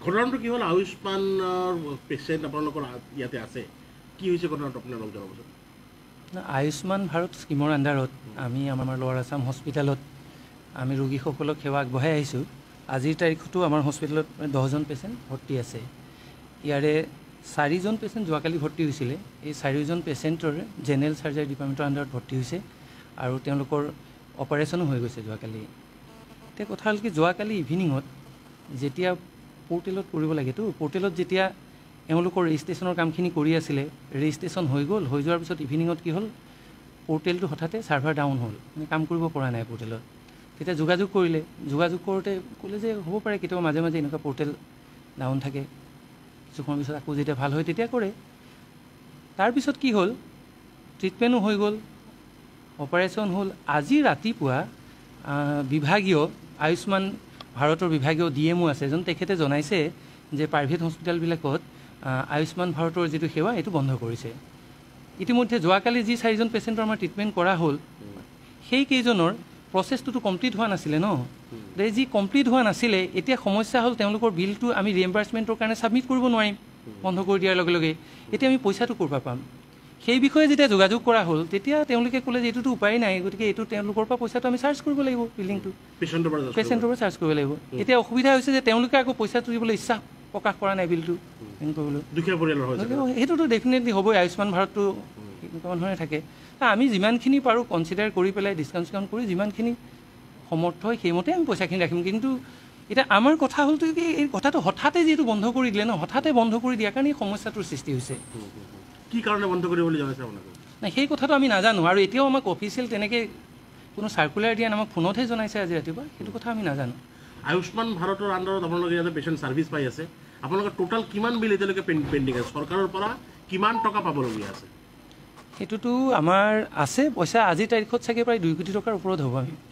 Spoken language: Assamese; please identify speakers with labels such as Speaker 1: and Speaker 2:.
Speaker 1: ঘটনাটো কি হ'ল আয়ুষ্মানৰ পেচেণ্ট আপোনালোকৰ ইয়াতে আছে কি হৈছে ঘটনাটো আপোনালোক জনাবচোন
Speaker 2: আয়ুষ্মান ভাৰত স্কিমৰ আণ্ডাৰত আমি আমাৰ লোৱাৰ আছাম হস্পিটেলত আমি ৰোগীসকলক সেৱা আগবঢ়াই আহিছোঁ আজিৰ তাৰিখতো আমাৰ হস্পিটেলত 10জন পেচেণ্ট ভৰ্তি আছে ইয়াৰে 4জন পেচেণ্ট যোৱাকালি ভৰ্তি হৈছিলে এই 4জন পেচেণ্টৰ জেনেৰেল চাৰ্জাৰী ডিপাৰ্টমেণ্টৰ আণ্ডাৰত ভৰ্তি হৈছে আৰু তেওঁলোকৰ অপাৰেশ্যনো হৈ গৈছে যোৱাকালি এতিয়া কথা হ'ল কি যোৱাকালি ইভিনিঙত যেতিয়া পোৰ্টেলত কৰিব লাগেতো পোৰ্টেলত যেতিয়া এওঁলোকৰ ৰেজিষ্ট্ৰেশ্যনৰ কামখিনি কৰি আছিলে ৰেজিষ্ট্ৰেশ্যন হৈ গ'ল হৈ যোৱাৰ পিছত ইভিনিঙত কি হ'ল পোৰ্টেলটো হঠাতে ছাৰ্ভাৰ ডাউন হ'ল মানে কাম কৰিব পৰা নাই পোৰ্টেলত তেতিয়া যোগাযোগ কৰিলে যোগাযোগ কৰোঁতে ক'লে যে হ'ব পাৰে কেতিয়াবা মাজে মাজে এনেকুৱা পোৰ্টেল ডাউন থাকে কিছুসময় পিছত আকৌ যেতিয়া ভাল হয় তেতিয়া কৰে তাৰপিছত কি হ'ল ট্ৰিটমেণ্টো হৈ গ'ল অপাৰেশ্যন হ'ল আজি ৰাতিপুৱা বিভাগীয় আয়ুষ্মান ভাৰতৰ বিভাগীয় DMO আছে এজন তেখেতে জনাইছে যে প্ৰাইভেট হস্পিটেলবিলাকত আয়ুষ্মান ভাৰতৰ যিটো সেৱা এইটো বন্ধ কৰিছে ইতিমধ্যে যোৱাকালি যি 4জন পেচেণ্টৰ আমাৰ ট্ৰিটমেণ্ট কৰা হ'ল সেই কেইজনৰ প্ৰচেছটোতো কমপ্লিট হোৱা নাছিলে ন যি কমপ্লিট হোৱা নাছিলে এতিয়া সমস্যা হ'ল তেওঁলোকৰ বিলটো আমি ৰিএম্বাৰ্চমেণ্টৰ কাৰণে ছাবমিট কৰিব নোৱাৰিম বন্ধ কৰি দিয়াৰ লগে লগে এতিয়া আমি পইচাটো ক'ৰ পৰা পাম সেই বিষয়ে যেতিয়া যোগাযোগ কৰা হ'ল তেতিয়া তেওঁলোকে ক'লে যে এইটোতো উপায় নাই গতিকে এইটো তেওঁলোকৰ পৰা পইচাটো আমি চাৰ্জ কৰিব লাগিব বিলিংটো পেচেণ্টৰ পৰা চাৰ্জ কৰিব লাগিব এতিয়া অসুবিধা হৈছে যে তেওঁলোকে আকৌ পইচাটো দিবলৈ ইচ্ছা প্ৰকাশ কৰা নাই বিলটো কৰিবলৈ সেইটোতো ডেফিনেটলি হ'বই আয়ুষ্মান ভাৰতটো এনেকুৱা ধৰণে থাকে আমি যিমানখিনি পাৰোঁ কনচিডাৰ কৰি পেলাই ডিছকাউণ্ট কৰি যিমানখিনি সমৰ্থ হয় সেইমতে আমি পইচাখিনি ৰাখিম কিন্তু এতিয়া আমাৰ কথা হ'লতো কি এই কথাটো হঠাতে যিহেতু বন্ধ কৰি দিলে ন হঠাতে বন্ধ কৰি দিয়াৰ কাৰণে এই সমস্যাটোৰ সৃষ্টি হৈছে
Speaker 1: কি কাৰণে বন্ধ কৰিব বুলি জনাইছে আপোনালোকে
Speaker 2: নাই সেই কথাটো আমি নাজানো আৰু এতিয়াও আমাক অফিচিয়েল তেনেকৈ কোনো চাৰ্কুলাৰ দিয়া আমাক ফোনতহে জনাইছে আজি ৰাতিপুৱা সেইটো কথা আমি নাজানো
Speaker 1: আয়ুষ্মান ভাৰতৰ আণ্ডাৰত আপোনালোকে ইয়াতে পেচেণ্ট ছাৰ্ভিচ পাই আছে আপোনালোকৰ টোটাল কিমান বিল এতিয়ালৈকে পেণ্ডিং আছে চৰকাৰৰ পৰা কিমান টকা পাবলগীয়া আছে
Speaker 2: সেইটোতো আমাৰ আছে পইচা আজিৰ তাৰিখত চাগে প্ৰায় 2 কোটি টকাৰ ওপৰত হ'ব আমি